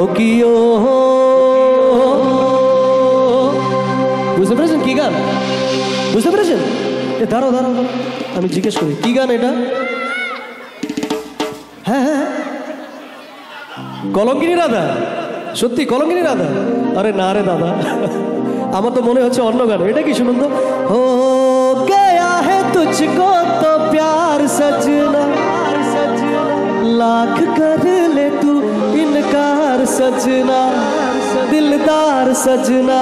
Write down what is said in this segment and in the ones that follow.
ও কি ও বুঝতে পেরেছেন কি গান? বুঝতে পেরেছেন? এ দাঁড়াও দাঁড়াও দাঁড়াও, আমি জিজ্ঞেস করি কি গান এটা? হ্যাঁ হ্যাঁ, কলঙ্কিনী রাধা। সত্যি কলঙ্কিনী রাধা? আরে না রে দাদা, আমার তো মনে হচ্ছে অন্য গান। এটা কি শুনুন তো। ও গয়া হে তুঝকো তো প্যার সजना, लाख कर ले तू इनकार सजना, दिलदार सजना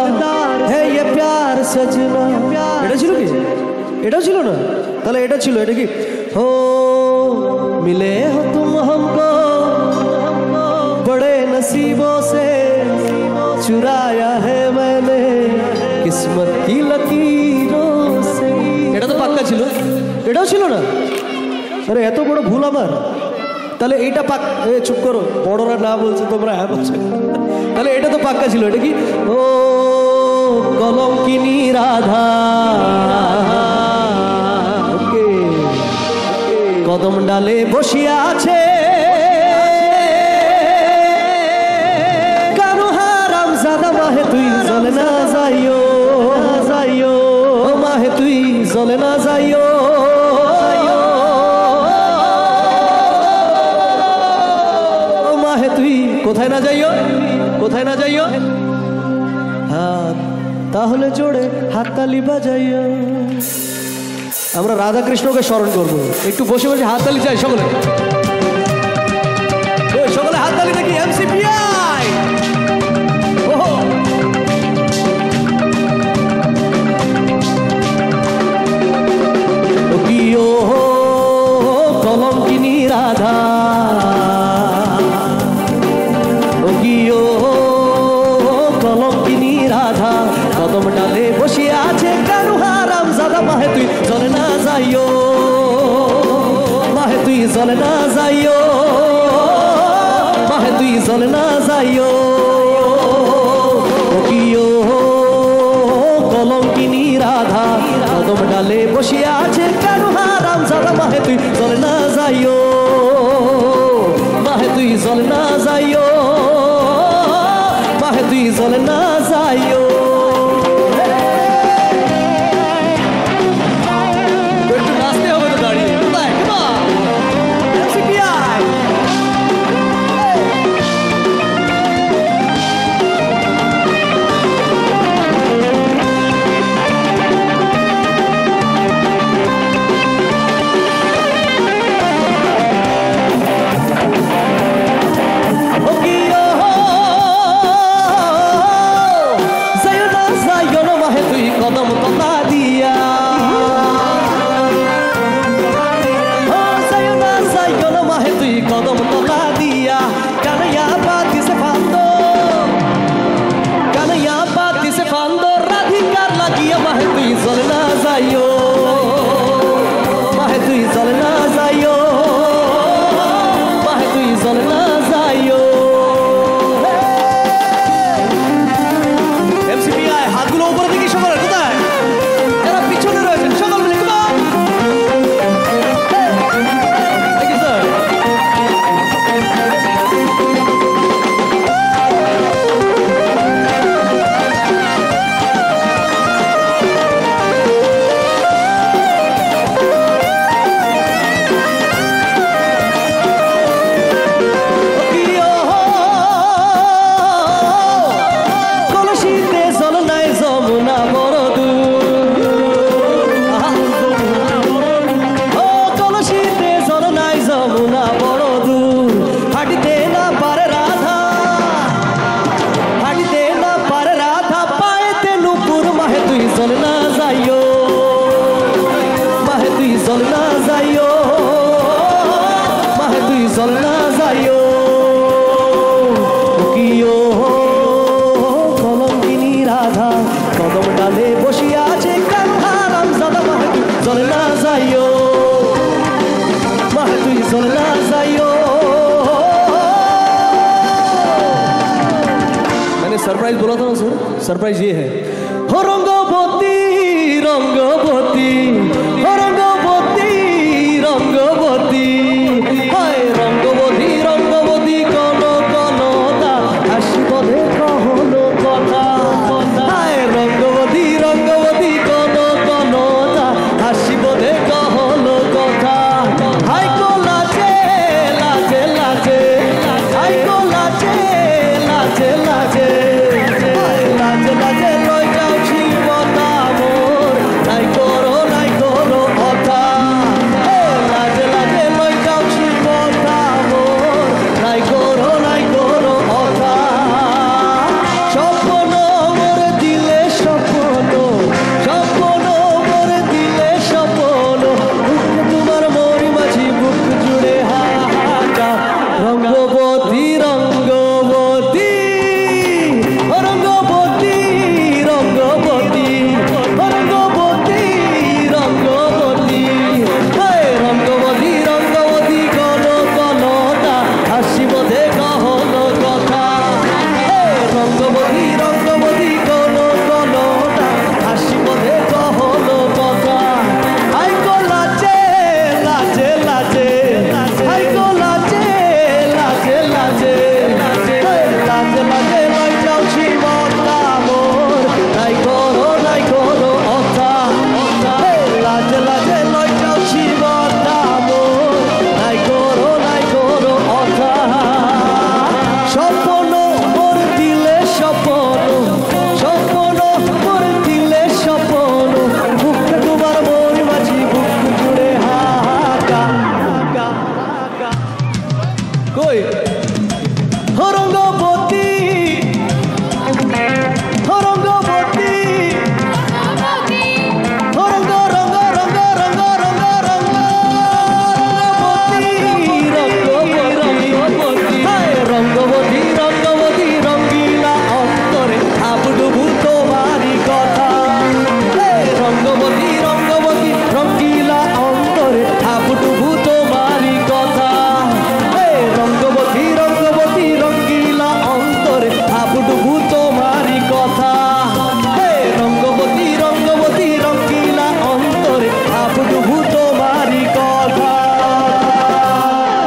है ये प्यार सजना। এটা ছিল কি? এটা ছিল না? তাহলে এটা ছিল। এটা কি? हो मिले हो तुम हमको बड़े नसीबों से, चुराया है मैंने किस्मत की लकीरों से। এটা তো পাক্কা ছিল। এটাও ছিল না? আরে এত বড় ভুল আমার। তাহলে এইটা পাক, চুপ করো, বড়রা না বলছে তোমরা হ্যাঁ বলছো। তাহলে এটা তো পাক্কা ছিল। এটা কি? ও কলঙ্কিনী রাধা কদম ডালে বসিয়া আছে, কারো হারাম জাদা মাহে তুই জলে না যাইও, যাইও মাহে তুই জলে না যাইও। তুই কোথায় না যাইও, কোথায় না যাইও। হ্যাঁ তাহলে জোরে হাততালি বাজাইও। আমরা রাধা কৃষ্ণকে স্মরণ করবো। একটু বসে বসে হাততালি চাই সকলে, সকলে হাততালি দেখি। এমসিপিআই কলঙ্কিনী রাধা, কলঙ্কিনী রাধা কদম ডালে বসে আছে, কারু হারাম জাদা মাহে তুই জলে না যাইও, মাহে তুই জলে না যাইও, মাহে তুই জলে না যাইও। কলঙ্কিনী রাধা কদম ডালে বসে আছে, কারু হারাম জাদা মাহে তুই জলে না যাইও, মাহে তুই জলে না যাইও, মাহে তুই জলে না যাইও। একটু নাচতে হবে তো দাঁড়িয়ে। কদম তলা দিয়া মাহে তুই কদম তলা দিয়া, কানাইয়া বাতি সে ফান্দো, কানাইয়া বাতি সে ফান্দো, রাধিকার লাগিয়া মাহে তুই জলে না যাইও, মাহে তুই জলে না যাইও, মাহে তুই জলে না যাইও। এমসিপিআই হাতগুলো উপরে দেখি সবার, কোথায় যারা পিছনে রয়েছেন সকল মিলে কলঙ্কিনী রাধা কদম ডালে বসিয়া আছে, কারু হারাম জাদা মাহে তুই জলে না যাইও, মাহে তুই জলে না যাইও। मैंने सरप्राइज बोला था ना सर, सरप्राइज ये है। हो रंगवती रंगवती, हो रंगवती रंगवती, हाय रंगवती रंगवती, कोन कोन दा কই